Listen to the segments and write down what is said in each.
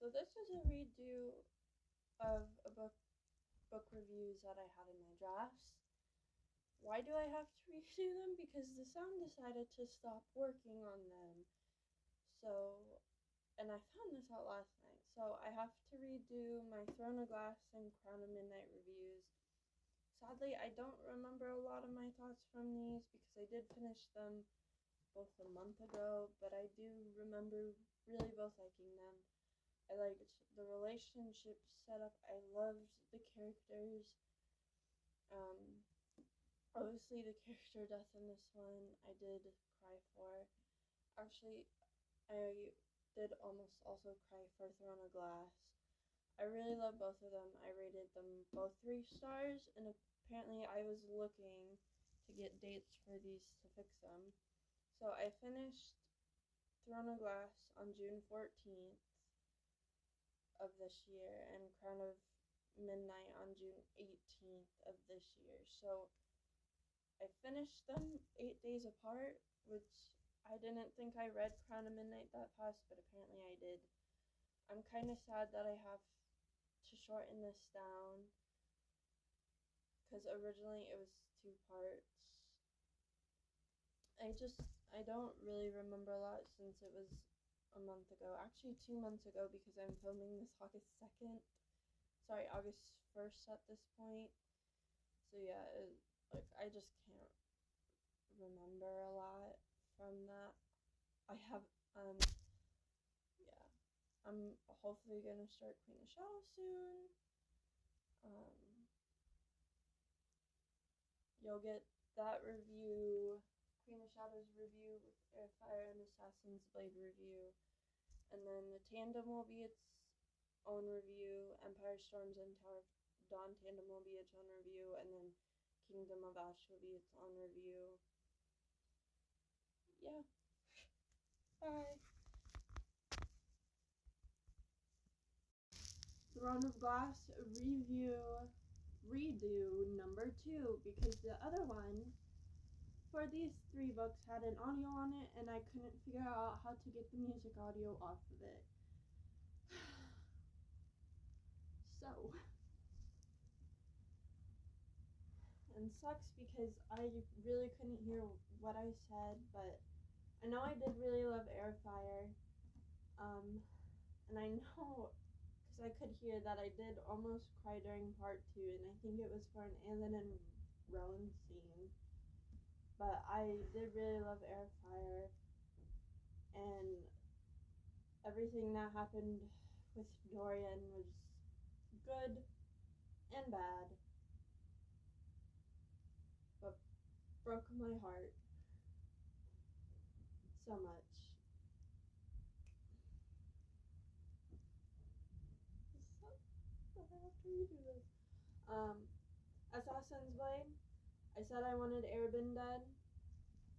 So this is a redo of a book reviews that I had in my drafts. Why do I have to redo them? Because the sound decided to stop working on them. So, and I found this out last night. So I have to redo my Throne of Glass and Crown of Midnight reviews. Sadly, I don't remember a lot of my thoughts from these because I did finish them both a month ago, but I do remember really both liking them. I liked the relationship setup. I loved the characters. Um, Obviously, the character death in this one I did cry for. Actually, I did almost also cry for Throne of Glass. I really love both of them. I rated them both 3 stars, and apparently I was looking to get dates for these to fix them. So I finished Throne of Glass on June 14th of this year, and Crown of Midnight on June 18th of this year. So I finished them 8 days apart, which I didn't think I read Crown of Midnight that fast, but apparently I did. I'm kind of sad that I have to shorten this down, because originally it was 2 parts. I don't really remember a lot since it was a month ago. Actually, 2 months ago, because I'm filming this August 2nd. Sorry, August 1st at this point. So yeah, I just can't remember a lot from that. I have, yeah, I'm hopefully gonna start Queen of Shadows soon. You'll get that review, Queen of Shadows review with Airfire and Assassin's Blade review, and then the tandem will be its own review. Empire Storms and Tower of Dawn tandem will be its own review, and then Kingdom of Ash will be its own review. Yeah. Bye. Throne of Glass redo number 2, because the other one for these 3 books had an audio on it, and I couldn't figure out how to get the music audio off of it. So, and sucks because I really couldn't hear what I said, but I know I did really love Airfire, and I know because I could hear that I did almost cry during part 2, and I think it was for an Alan and Rowan scene. But I did really love Airfire, and everything that happened with Dorian was good and bad, but broke my heart so much. So I have to redo this. Assassin's Blade. I said I wanted Airbin dead,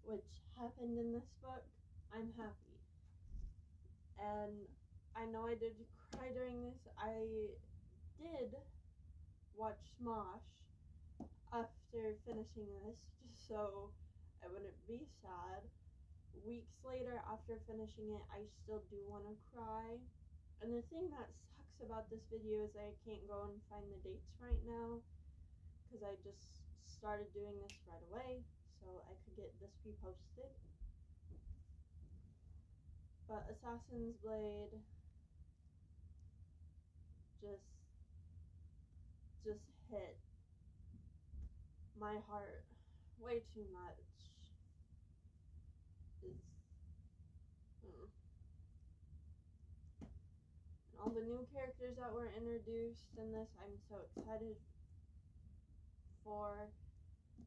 which happened in this book. I'm happy. And I know I did cry during this. I did watch Smosh after finishing this, just so I wouldn't be sad. Weeks later, after finishing it, I still do want to cry. And the thing that sucks about this video is I can't go and find the dates right now, because I just started doing this right away, so I could get this reposted. But Assassin's Blade just hit my heart way too much. It's and all the new characters that were introduced in this, I'm so excited for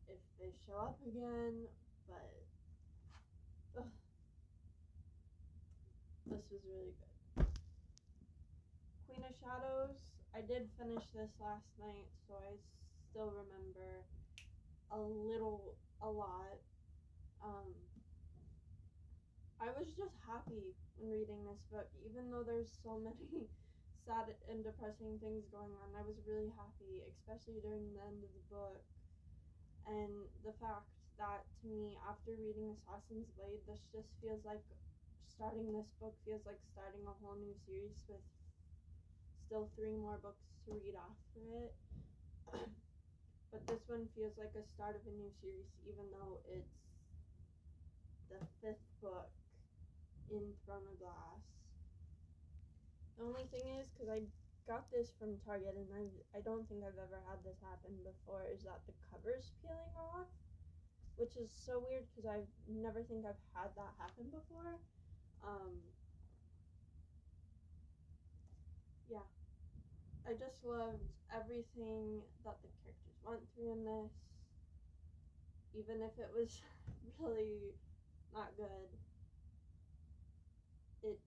if they show up again, but this was really good. Queen of Shadows, I did finish this last night, so I still remember a lot. I was just happy when reading this book, even though there's so many sad and depressing things going on. I was really happy, especially during the end of the book. And the fact that, to me, after reading Assassin's Blade, this just feels like starting this book feels like starting a whole new series with still 3 more books to read after it. But this one feels like a start of a new series, even though it's the 5th book in Throne of Glass. The only thing is, because I got this from Target, and I don't think I've ever had this happen before, is that the cover's peeling off, which is so weird because I never think I've had that happen before. Yeah, I just loved everything that the characters went through in this, even if it was really not good. It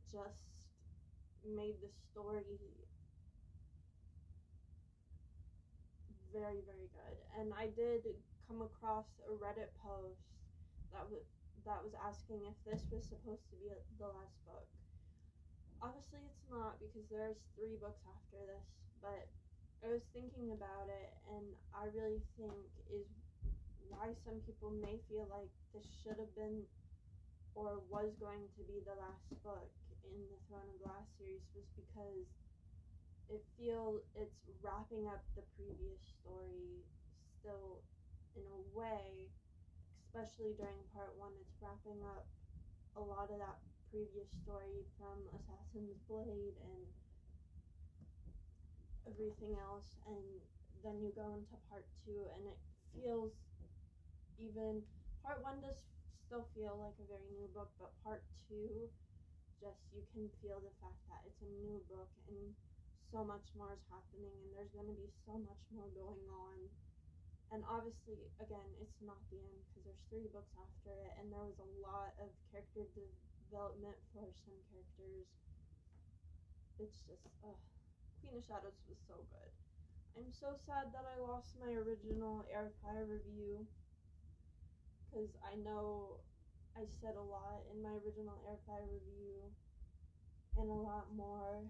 just made the story very, very good. And I did come across a Reddit post that was asking if this was supposed to be the last book. Obviously it's not, because there's 3 books after this, but I was thinking about it, and I really think is why some people may feel like this should have been or was going to be the last book in the Throne of Glass series, was because it's wrapping up the previous story still in a way, especially during part 1. It's wrapping up a lot of that previous story from Assassin's Blade and everything else, and then you go into part 2, and it feels, even part 1 does still feel like a very new book, but part 2, just, you can feel the fact that it's a new book and so much more is happening, and there's going to be so much more going on. And obviously, again, it's not the end, because there's 3 books after it, and there was a lot of character development for some characters. It's just, Queen of Shadows was so good. I'm so sad that I lost my original Airfire review, because I know I said a lot in my original Airfire review, and a lot more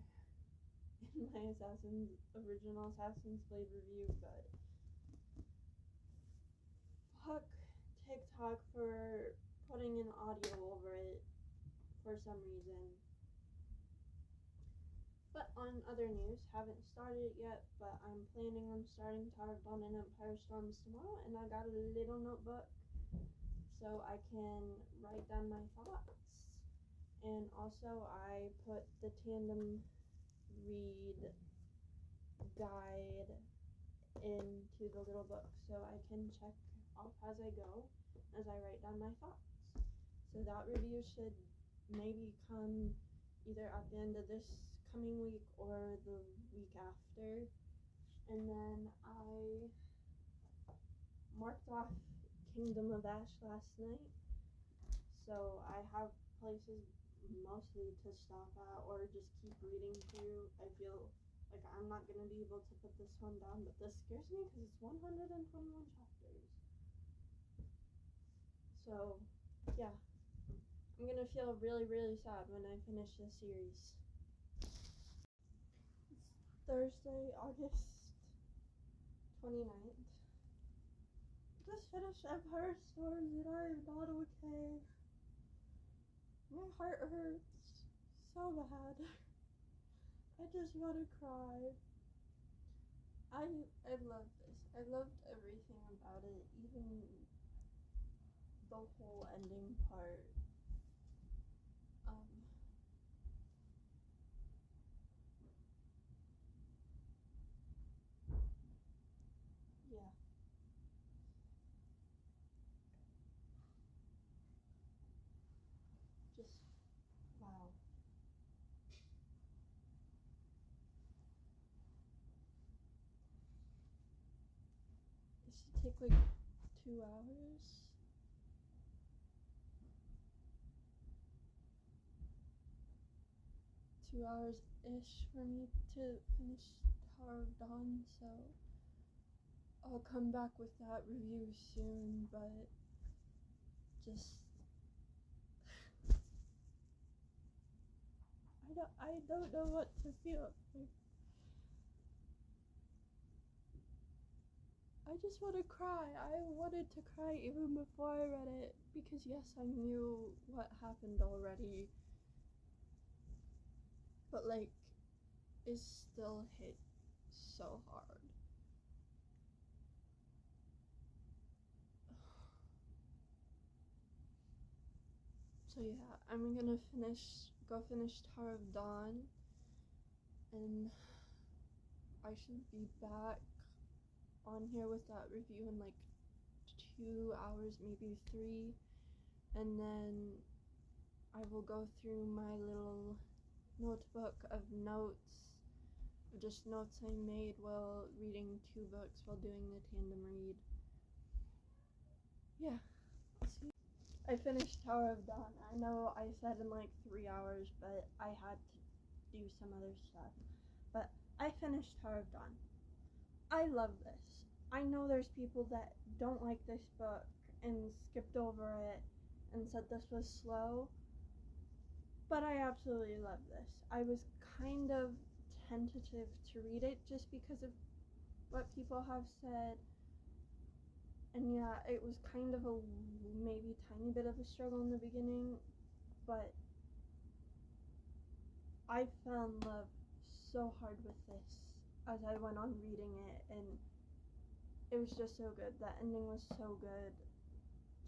in my original Assassin's Blade review, but fuck TikTok for putting an audio over it for some reason. But on other news, haven't started it yet, but I'm planning on starting Tower of Dawn and Empire Storms tomorrow, and I got a little notebook so I can write down my thoughts. And also I put the tandem read guide into the little book so I can check off as I go, as I write down my thoughts. So that review should maybe come either at the end of this coming week or the week after. And then I marked off Kingdom of Ash last night, so I have places mostly to stop at or just keep reading through. I feel like I'm not going to be able to put this one down, but this scares me because it's 121 chapters. So, yeah. I'm going to feel really, really sad when I finish this series. It's Thursday, August 29th. Just finished Empire Storms and I am not okay. My heart hurts so bad. I just want to cry. I loved this. I loved everything about it, even the whole ending part. Yeah. Just, wow. It should take like 2 hours. 2 hours-ish for me to finish Tower of Dawn, so I'll come back with that review soon, but just I don't know what to feel. Like, I just want to cry. I wanted to cry even before I read it, because yes, I knew what happened already, but like, is still hit so hard. So yeah, I'm gonna go finish Tower of Dawn, and I should be back on here with that review in like 2 hours, maybe 3, and then I will go through my little notebook of notes, just notes I made while reading 2 books while doing the tandem read. Yeah, I'll see. I finished Tower of Dawn. I know I said in like 3 hours, but I had to do some other stuff. But I finished Tower of Dawn. I love this. I know there's people that don't like this book and skipped over it and said this was slow, but I absolutely love this. I was kind of tentative to read it just because of what people have said, and yeah, it was kind of a maybe tiny bit of a struggle in the beginning, but I fell in love so hard with this as I went on reading it, and it was just so good. The ending was so good.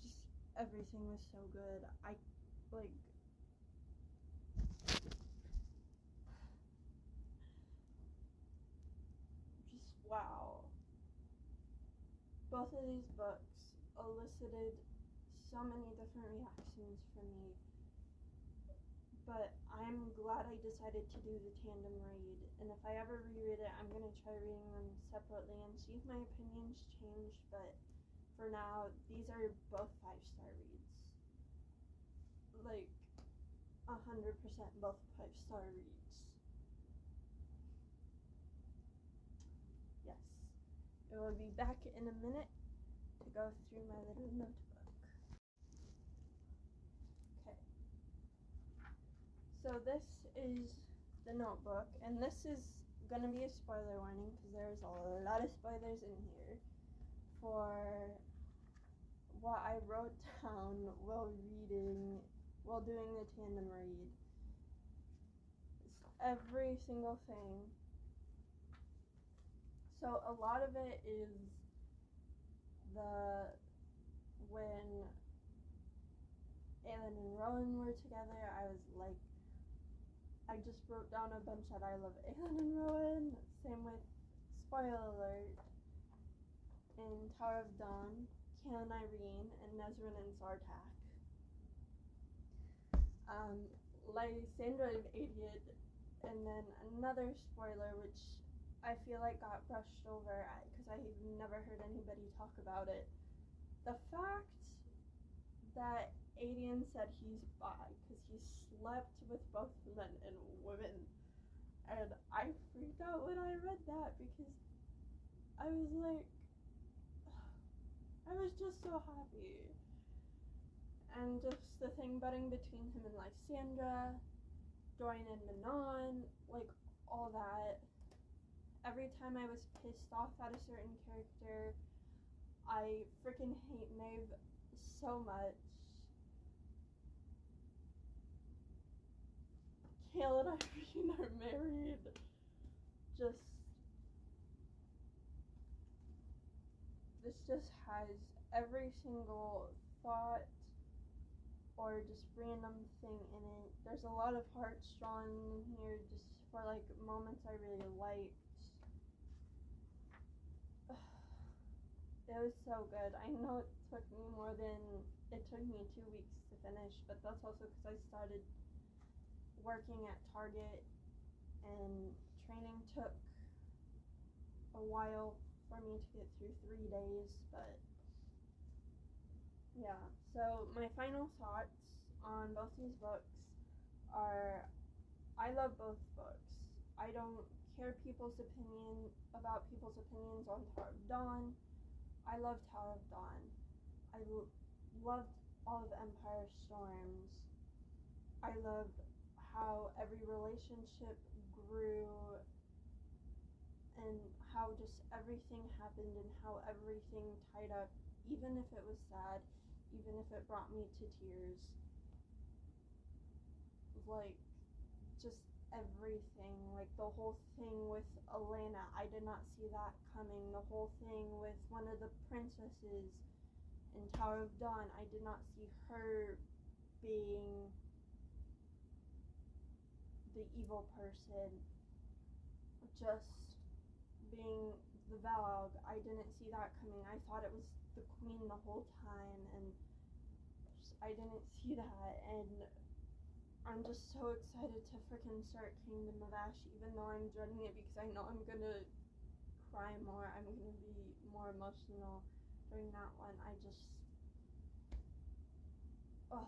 Just everything was so good. I like just wow. Both of these books elicited so many different reactions from me, but I'm glad I decided to do the tandem read, and if I ever reread it, I'm going to try reading them separately and see if my opinions change, but for now, these are both 5-star reads. Like, 100% both 5-star reads. Yes. I will be back in a minute to go through my little notebook. Okay. So this is the notebook, and this is gonna be a spoiler warning because there's a lot of spoilers in here for what I wrote down while doing the tandem read. It's every single thing. So a lot of it is when Aelin and Rowan were together, I just wrote down a bunch that I love Aelin and Rowan. Same with, spoiler alert, in Tower of Dawn, Kian and Irene, and Nezrin and Zartak. Lysandra and Adiad, and then another spoiler which I feel like got brushed over because I've never heard anybody talk about it. The fact that Adian said he's bi because he slept with both men and women, and I freaked out when I read that because I was like, I was just so happy. And just the thing budding between him and Lysandra, Dorian and Manon, like all that. Every time I was pissed off at a certain character, I freaking hate Maeve so much. Kale and Irene are married. This just has every single thought or just random thing in it. There's a lot of hearts drawn in here just for like moments I really liked. It was so good. I know it took me 2 weeks to finish, but that's also because I started working at Target and training took a while for me to get through 3 days, but yeah. So my final thoughts on both these books are, I love both books. I don't care about people's opinions on Tower of Dawn. I love Tower of Dawn. I loved all of Empire Storms. I loved how every relationship grew and how just everything happened and how everything tied up, even if it was sad, even if it brought me to tears. Like, just everything. Like the whole thing with Elena, I did not see that coming. The whole thing with one of the princesses in Tower of Dawn, I did not see her being the evil person. Just being the Valg, I didn't see that coming. I thought it was the queen the whole time, and I didn't see that, and I'm just so excited to freaking start Kingdom of Ash, even though I'm dreading it because I know I'm gonna cry more. I'm gonna be more emotional during that one. Oh.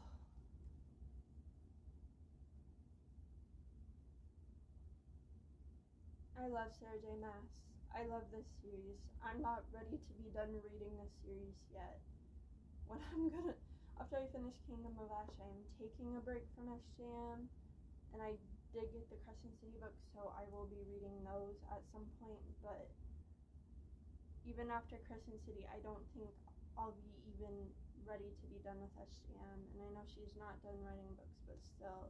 I love Sarah J. Maas. I love this series. I'm not ready to be done reading this series yet. After I finish Kingdom of Ash, I am taking a break from SJM, and I did get the Crescent City books, so I will be reading those at some point, but even after Crescent City, I don't think I'll be even ready to be done with SJM, and I know she's not done writing books, but still,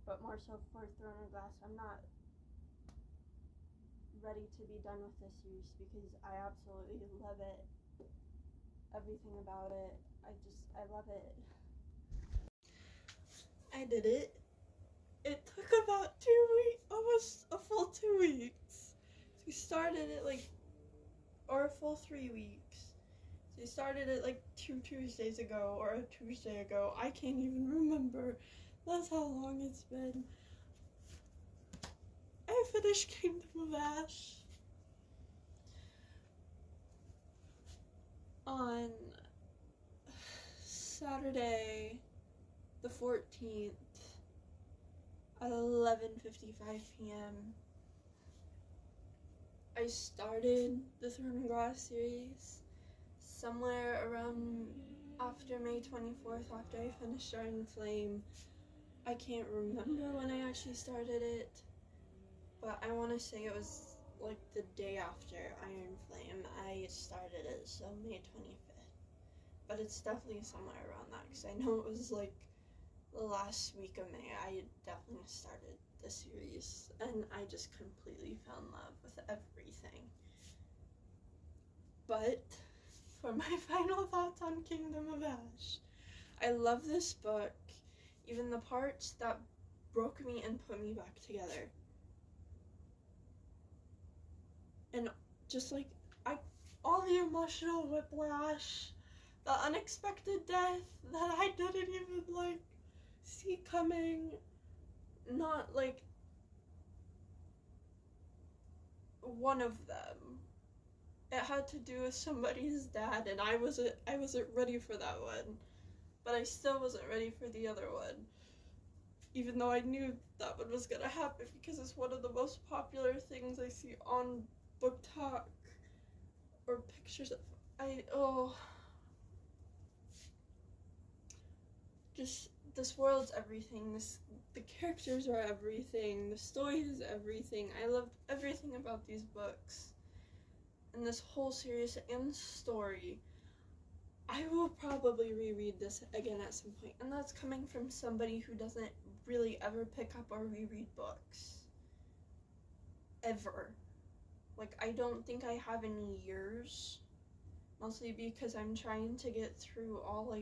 but more so for Throne of Glass, I'm not ready to be done with this series because I absolutely love it. Everything about it. I love it. I did it. It took about 2 weeks, almost a full 2 weeks. So we started it or a full 3 weeks. So we started it 2 Tuesdays ago, or a Tuesday ago. I can't even remember. That's how long it's been. I finished Kingdom of Ash on Saturday the 14th at 11:55 p.m. I started the Throne of Glass series somewhere around after May 24th, after I finished Iron Flame. I can't remember when I actually started it, but I want to say it was the day after Iron Flame I started it, so May 25th. But it's definitely somewhere around that, because I know it was the last week of May I definitely started the series, and I just completely fell in love with everything. But for my final thoughts on Kingdom of Ash, I love this book, even the parts that broke me and put me back together. And just all the emotional whiplash, the unexpected death that I didn't even see coming, not one of them. It had to do with somebody's dad, and I wasn't ready for that one. But I still wasn't ready for the other one, even though I knew that one was gonna happen because it's one of the most popular things I see on Book Talk or pictures of. Just this world's everything. The characters are everything. The story is everything. I loved everything about these books and this whole series and story. I will probably reread this again at some point, and that's coming from somebody who doesn't really ever pick up or reread books. Ever. I don't think I have in years, mostly because I'm trying to get through all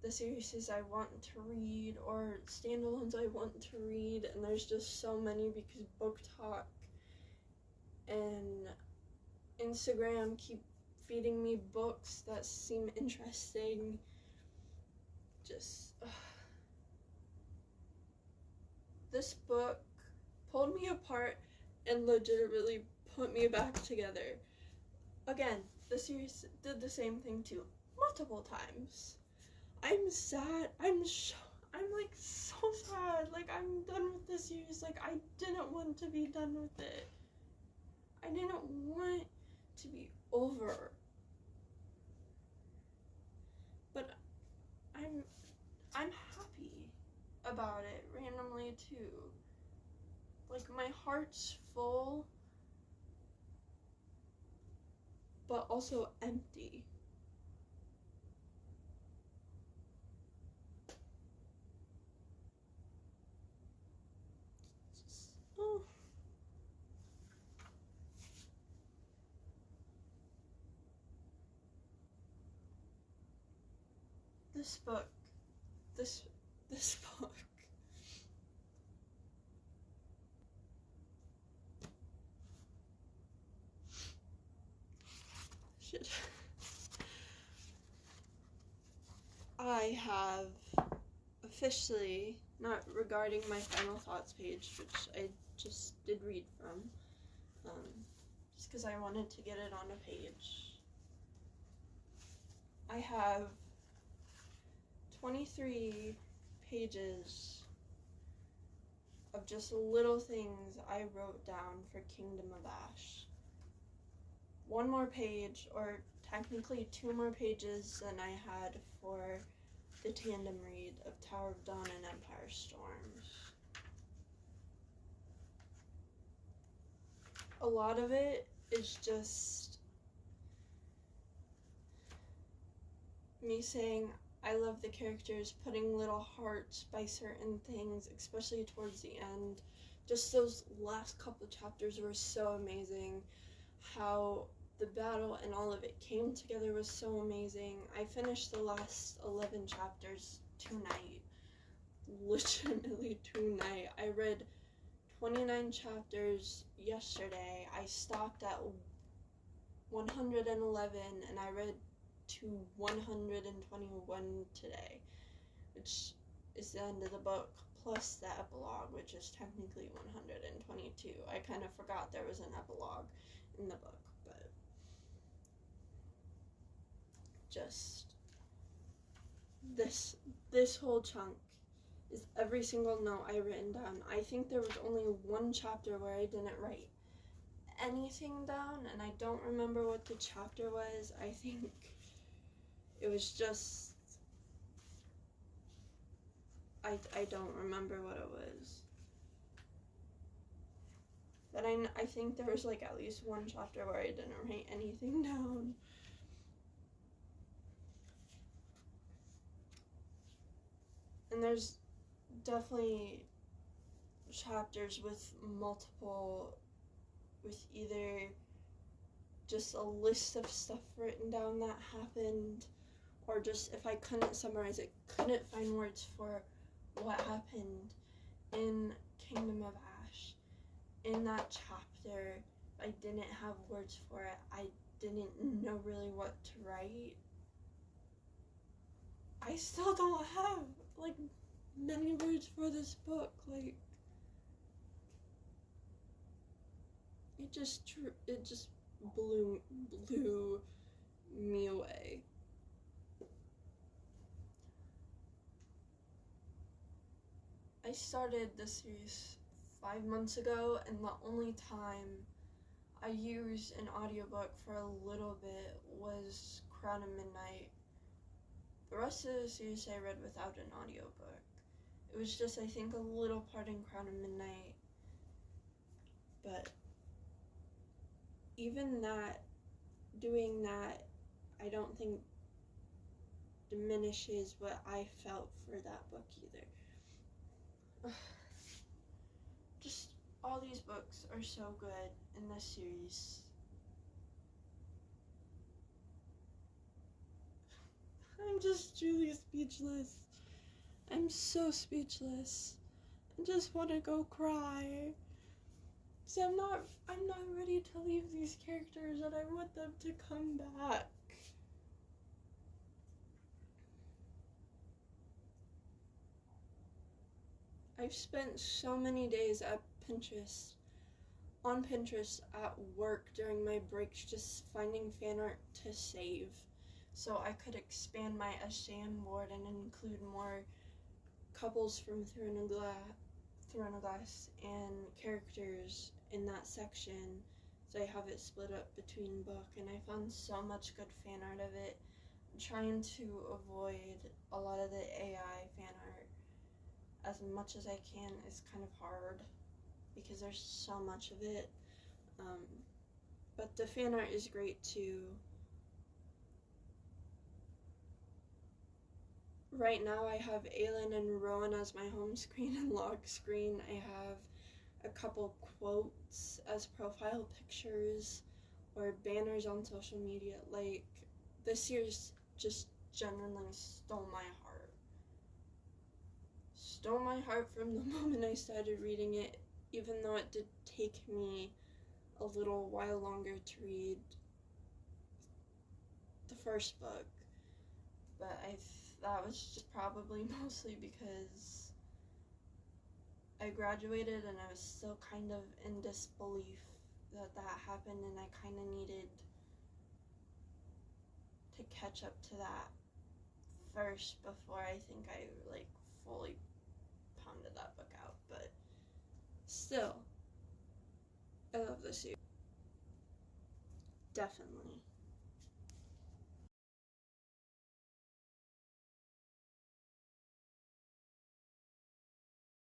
the series I want to read or standalones I want to read, and there's just so many because Book Talk and Instagram keep feeding me books that seem interesting. This book pulled me apart and legitimately put me back together. Again, the series did the same thing too, multiple times. I'm sad. I'm so sad. I'm done with this series. I didn't want to be done with it. I didn't want to be over. But I'm happy about it randomly too. My heart's full, but also empty. this book, this book. Shit. I have officially, not regarding my final thoughts page, which I just did read from, just because I wanted to get it on a page. I have 23 pages of just little things I wrote down for Kingdom of Ash. One more page, or technically 2 more pages than I had for the tandem read of Tower of Dawn and Empire Storms. A lot of it is just me saying I love the characters, putting little hearts by certain things, especially towards the end. Just those last couple chapters were so amazing. How the battle and all of it came together was so amazing. I finished the last 11 chapters tonight. Legitimately tonight. I read 29 chapters yesterday. I stopped at 111 and I read to 121 today, which is the end of the book, plus the epilogue, which is technically 122. I kind of forgot there was an epilogue in the book, but just this whole chunk is every single note I written down. I think there was only one chapter where I didn't write anything down, and I don't remember what the chapter was. I think it was just, I don't remember what it was. But I think there was like at least one chapter where I didn't write anything down. And there's definitely chapters with either just a list of stuff written down that happened, or just if I couldn't summarize it, couldn't find words for what happened in Kingdom of Ash. In that chapter, I didn't have words for it. I didn't know really what to write. I still don't have, like, many words for this book. Like, it just blew me away. I started this series 5 months ago, and the only time I used an audiobook for a little bit was Crown of Midnight. The rest of the series I read without an audiobook. It was just, I think, a little part in Crown of Midnight. But even that, doing that, I don't think diminishes what I felt for that book either. Just all these books are so good in this series. I'm just truly speechless. I'm so speechless. I just want to go cry. So I'm not ready to leave these characters, and I want them to come back. I've spent so many days on Pinterest at work during my breaks, just finding fan art to save, so I could expand my SJM board and include more couples from Throne of Glass and characters in that section, so I have it split up between book, and I found so much good fan art of it. I'm trying to avoid a lot of the AI fan art as much as I can. Is kind of hard because there's so much of it, but the fan art is great too. Right now I have Aelin and Rowan as my home screen and log screen. I have a couple quotes as profile pictures or banners on social media. Like, this series just genuinely stole my heart. Stole my heart from the moment I started reading it, even though it did take me a little while longer to read the first book. But that was just probably mostly because I graduated and I was still kind of in disbelief that happened, and I kind of needed to catch up to that first before I think I fully pounded that book out. But still, I love this series. Definitely.